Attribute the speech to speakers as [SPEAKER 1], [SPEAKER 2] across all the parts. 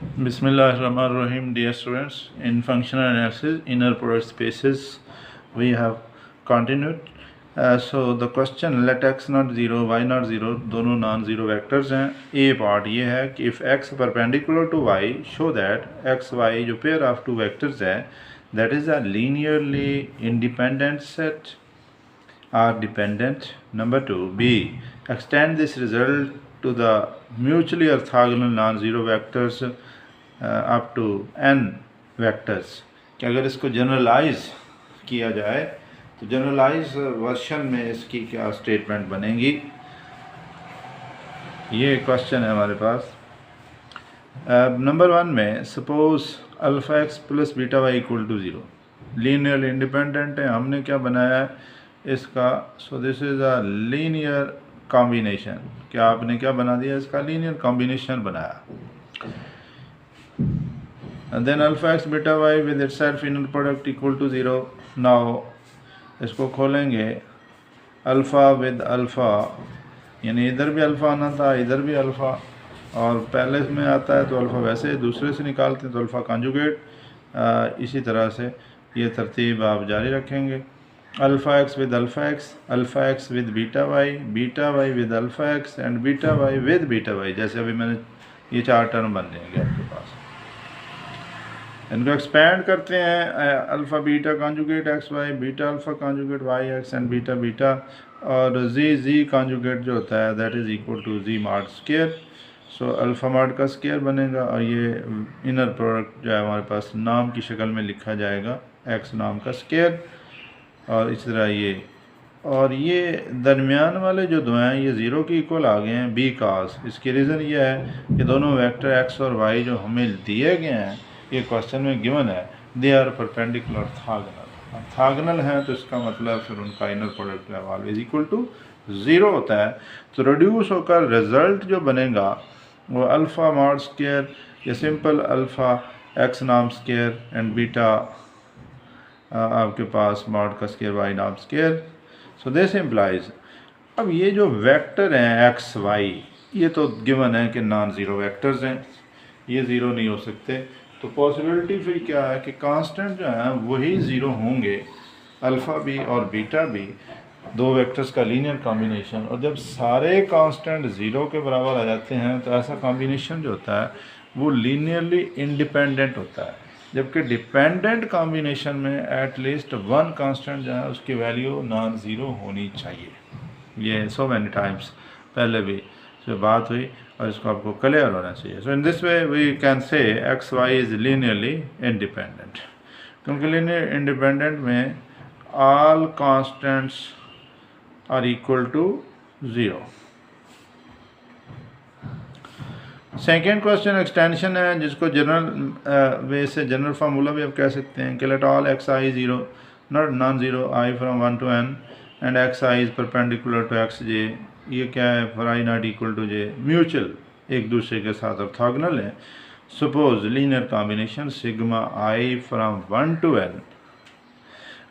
[SPEAKER 1] Bismillahirrahmanirrahim, dear students. In functional analysis, inner product spaces, we have continued. So the question, let x not 0, y not 0, दोनों non zero vectors हैं. ए part ये है कि if x perpendicular to y, show that x y जो pair of two vectors है, that is a linearly independent set are dependent. Number 2, b, extend this result to the mutually orthogonal non-zero vectors up to n vectors कि अगर इसको generalise किया जाए तो generalise version में इसकी क्या स्टेटमेंट बनेगी, ये क्वेश्चन है हमारे पास. नंबर 1 में suppose alpha x plus beta y equal to 0 linear independent है. हमने क्या बनाया है इसका, so this is a linear combination. क्या आपने क्या बना दिया, इसका लीनियर कॉम्बिनेशन बनाया. And then alpha x beta y with itself inner product equal to 0. Now इसको खोलेंगे अल्फ़ा विद अल्फ़ा, यानी इधर भी अल्फ़ा आना था, इधर भी अल्फ़ा, और पहले में आता है तो अल्फ़ा वैसे, दूसरे से निकालते हैं तो अल्फ़ा कॉन्जुगेट. इसी तरह से ये तरतीब आप जारी रखेंगे. Alpha x with alpha x, alpha x with beta y with alpha x and beta y with beta y. जैसे अभी मैंने ये 4 टर्म बन जाएंगे आपके पास. इनको एक्सपैंड करते हैं alpha beta conjugate x y, beta alpha conjugate y x and beta beta, और जी कॉन्जुगेट जो होता है that is equal to g mod square. So alpha mod का स्क्वायर बनेगा और ये इनर प्रोडक्ट जो है हमारे पास नाम की शक्ल में लिखा जाएगा एक्स नाम का स्क्वायर. और इस तरह ये, और ये दरमियान वाले जो दो हैं ये ज़ीरो के इक्वल आ गए हैं बी काज. इसकी रीज़न ये है कि दोनों वेक्टर एक्स और वाई जो हमें दिए गए हैं, ये क्वेश्चन में गिवन है, दे आर परपेंडिकुलर ऑर्थोगोनल हैं, तो इसका मतलब फिर उनका इनर प्रोडक्ट है ऑलवेज इक्वल टू 0 होता है. तो रिड्यूस होकर रिजल्ट जो बनेगा वो अल्फ़ा मॉड स्क्वायर या सिंपल अल्फ़ा एक्स नाम स्क्वायर एंड बीटा आपके पास मॉड का स्क्वायर वाई नाम स्क्वायर. सो दिस इम्प्लाइज, अब ये जो वेक्टर हैं एक्स वाई, ये तो गिवन है कि नॉन ज़ीरो वेक्टर्स हैं, ये ज़ीरो नहीं हो सकते. तो पॉसिबिलिटी फिर क्या है कि कांस्टेंट जो है वही ज़ीरो होंगे, अल्फ़ा भी और बीटा भी, दो वेक्टर्स का लीनियर कॉम्बिनेशन. और जब सारे कांस्टेंट ज़ीरो के बराबर आ जाते हैं तो ऐसा कॉम्बिनेशन जो होता है वो लीनियरली इंडिपेंडेंट होता है. जबकि डिपेंडेंट कॉम्बिनेशन में एटलीस्ट वन कांस्टेंट जो है उसकी वैल्यू नॉन ज़ीरो होनी चाहिए. ये सो मैनी टाइम्स पहले भी जो बात हुई और इसको आपको क्लियर होना चाहिए. So in this way we can say X Y is linearly independent, क्योंकि लीनियर इंडिपेंडेंट में all constants are equal to 0. Second question extension है, जिसको जनरल वे से जनरल फार्मूला भी आप कह सकते हैं कि let all X I zero not non zero I from 1 to n and X I is perpendicular to X J. ये क्या है, for I not equal to J, mutual एक दूसरे के साथ ऑर्थोगोनल है. Suppose linear combination sigma I from 1 to n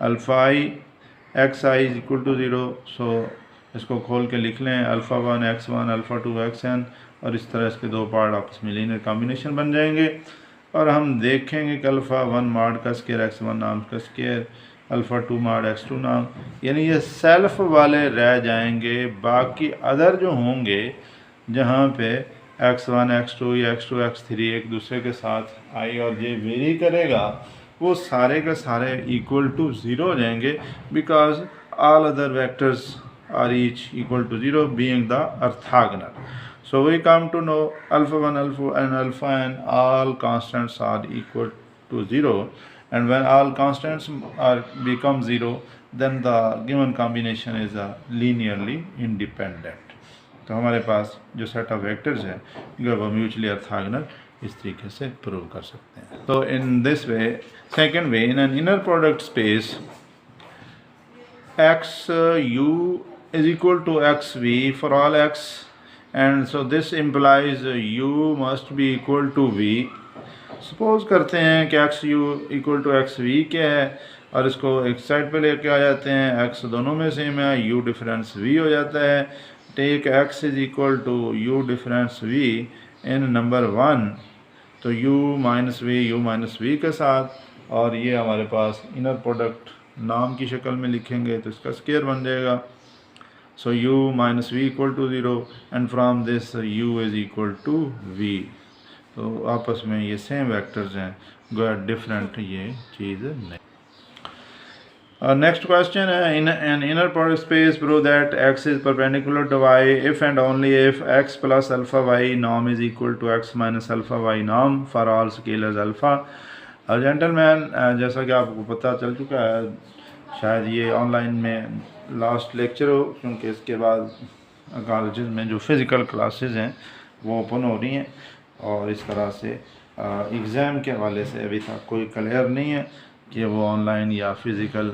[SPEAKER 1] alpha I X I is equal to 0. So इसको खोल के लिख लें अल्फ़ा 1 x1 अल्फ़ा 2 xn, और इस तरह इसके दो पार्ट आपस में लीनियर कॉम्बिनेशन बन जाएंगे. और हम देखेंगे कि अल्फ़ा 1 मॉड का स्क्वायर x1 नाम का स्क्वायर, अल्फ़ा 2 मॉड x2 नाम, यानी ये सेल्फ वाले रह जाएंगे. बाकी अदर जो होंगे जहाँ पे x1 x2 या x2 x3 एक दूसरे के साथ आई और जे वेरी करेगा, वो सारे के सारे इक्वल टू 0 हो जाएंगे, because all other vectors are each equal to 0 being the orthogonal. So we come to know alpha 1 alpha n all constants are equal to 0, and when all constants are become 0 then the given combination is a linearly independent. तो हमारे पास जो set of vectors हैं वो mutually orthogonal इस तरीके से prove कर सकते हैं. तो इन this way, second way, in an inner product space x u is equal to xv for all x, and so this implies u must be equal to v. Suppose करते हैं कि x u equal to x v क्या है, और इसको एक side पे लेके आ जाते हैं, एक्स दोनों में सेम है, यू डिफरेंस वी हो जाता है. Take x is equal to u difference v in number 1 तो u माइनस वी के साथ, और ये हमारे पास इनर प्रोडक्ट नाम की शक्ल में लिखेंगे तो इसका स्क्वायर बन जाएगा। So u minus v equal to 0 and from this u is equal to v। तो आपस में ये सेम वेक्टर्स हैं, डिफरेंट ये चीज़ नहीं। नेक्स्ट क्वेश्चन है, in an inner product space prove that x is perpendicular to y if and only if x plus alpha y norm is equal to x minus alpha y norm for all scalars alpha. Gentleman, जैसा कि आपको पता चल चुका है, शायद ये online में लास्ट लेक्चर हो, क्योंकि इसके बाद कॉलेज में जो फिज़िकल क्लासेस हैं वो ओपन हो रही हैं, और इस तरह से एग्ज़ाम के हवाले से अभी तक कोई क्लियर नहीं है कि वो ऑनलाइन या फिज़िकल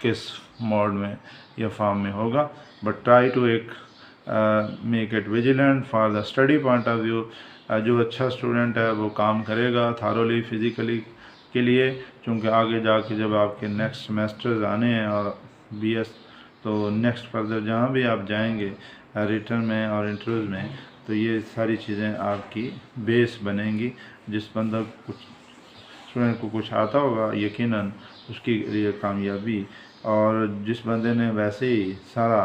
[SPEAKER 1] किस मोड में या फॉर्म में होगा। But try to make it vigilant for the study point of view. जो अच्छा स्टूडेंट है वो काम करेगा थारोली फिज़िकली के लिए, क्योंकि आगे जाके जब आपके नेक्स्ट सेमेस्टर्स आने हैं और BS, तो नेक्स्ट फर्दर जहाँ भी आप जाएंगे रिटर्न में और इंटरव्यूज़ में, तो ये सारी चीज़ें आपकी बेस बनेंगी। जिस बंदा कुछ स्टूडेंट को कुछ आता होगा, यकीनन उसकी लिए कामयाबी, और जिस बंदे ने वैसे ही सारा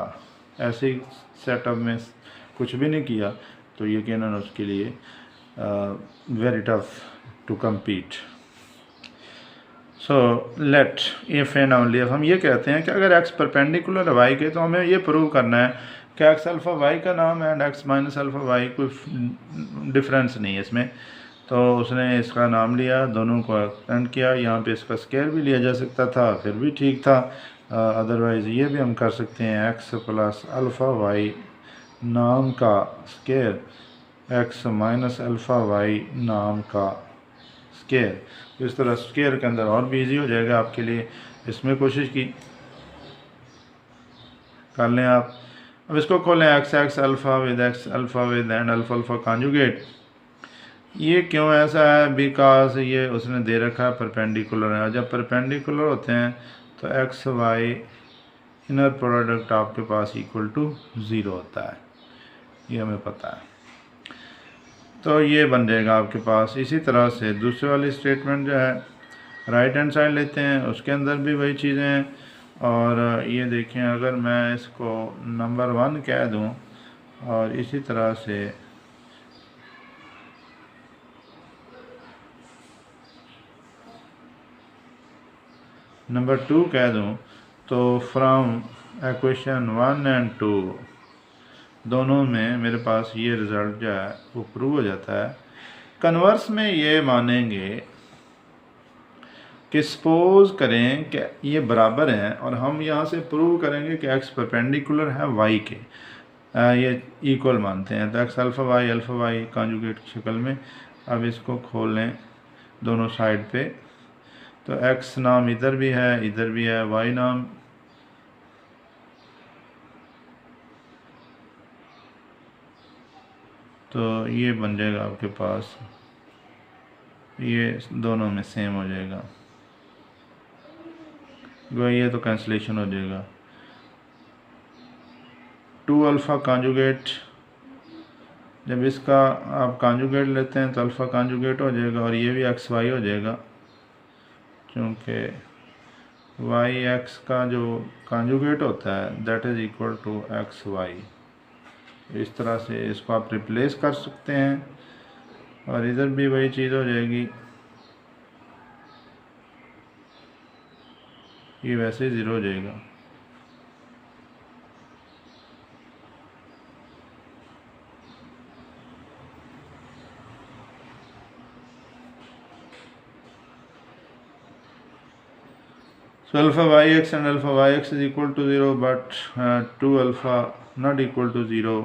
[SPEAKER 1] ऐसे ही सेटअप में कुछ भी नहीं किया, तो यकीनन उसके लिए very tough to compete. So let if and only if हम ये कहते हैं कि अगर x परपेंडिकुलर है y के, तो हमें ये प्रूव करना है कि x अल्फ़ा y का नाम है and x minus alpha y कोई डिफरेंस नहीं है इसमें। तो उसने इसका नाम लिया, दोनों को एक्सटेंड किया, यहाँ पे इसका स्केयर भी लिया जा सकता था, फिर भी ठीक था। अदरवाइज़ ये भी हम कर सकते हैं x प्लस अल्फ़ा y नाम का square x minus alpha y नाम का स्केयर। इस तरह स्केयर के अंदर और भी इजी हो जाएगा आपके लिए। इसमें कोशिश की कर लें आप। अब इसको खोलें, x alpha with and alpha alpha conjugate. ये क्यों ऐसा है? बिकॉज ये उसने दे रखा है परपेंडिकुलर है, और जब परपेंडिकुलर होते हैं तो एक्स वाई इनर प्रोडक्ट आपके पास इक्वल टू 0 होता है, ये हमें पता है। तो ये बन जाएगा आपके पास। इसी तरह से दूसरे वाली स्टेटमेंट जो है राइट हैंड साइड लेते हैं, उसके अंदर भी वही चीज़ें हैं। और ये देखें, अगर मैं इसको नंबर 1 कह दूं और इसी तरह से नंबर 2 कह दूं, तो फ्रॉम इक्वेशन 1 एंड 2 दोनों में मेरे पास ये रिज़ल्ट जो है वो प्रूव हो जाता है। कन्वर्स में ये मानेंगे कि सपोज करें कि ये बराबर हैं, और हम यहाँ से प्रूव करेंगे कि x परपेंडिकुलर है y के, ये इक्वल मानते हैं। तो x अल्फ़ा वाई कॉन्जुगेट की शक्ल में। अब इसको खोल लें दोनों साइड पे, तो x नाम इधर भी है y नाम, तो ये बन जाएगा आपके पास, ये दोनों में सेम हो जाएगा, ये तो कैंसिलेशन हो जाएगा। 2 अल्फ़ा कॉन्जुगेट, जब इसका आप कॉन्जुगेट लेते हैं तो अल्फ़ा कॉन्जुगेट हो जाएगा, और ये भी एक्स वाई हो जाएगा, क्योंकि वाई एक्स का जो कॉन्जुगेट होता है that is equal to x y. इस तरह से इसको आप रिप्लेस कर सकते हैं, और इधर भी वही चीज़ हो जाएगी, ये वैसे ही 0 हो जाएगा। So alpha yx and alpha yx is equal to 0, but 2 alpha not equal to 0,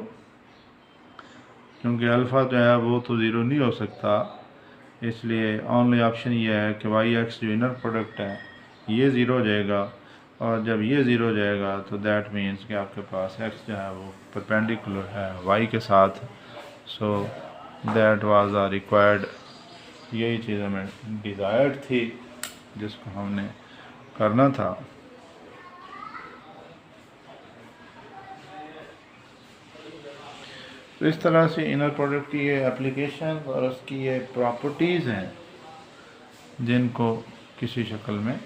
[SPEAKER 1] क्योंकि अल्फ़ा जो है वो तो 0 नहीं हो सकता। इसलिए ओनली ऑप्शन ये है कि वाई एक्स जो इनर प्रोडक्ट है ये 0 हो जाएगा, और जब ये 0 हो जाएगा तो दैट मीन्स कि आपके पास x जो है वो परपेंडिकुलर है y के साथ। So that was our required, यही चीज़ हमें डिज़ायर्ड थी जिसको हमने करना था। तो इस तरह से इनर प्रोडक्ट की ये एप्लीकेशन और उसकी ये प्रॉपर्टीज़ हैं जिनको किसी शक्ल में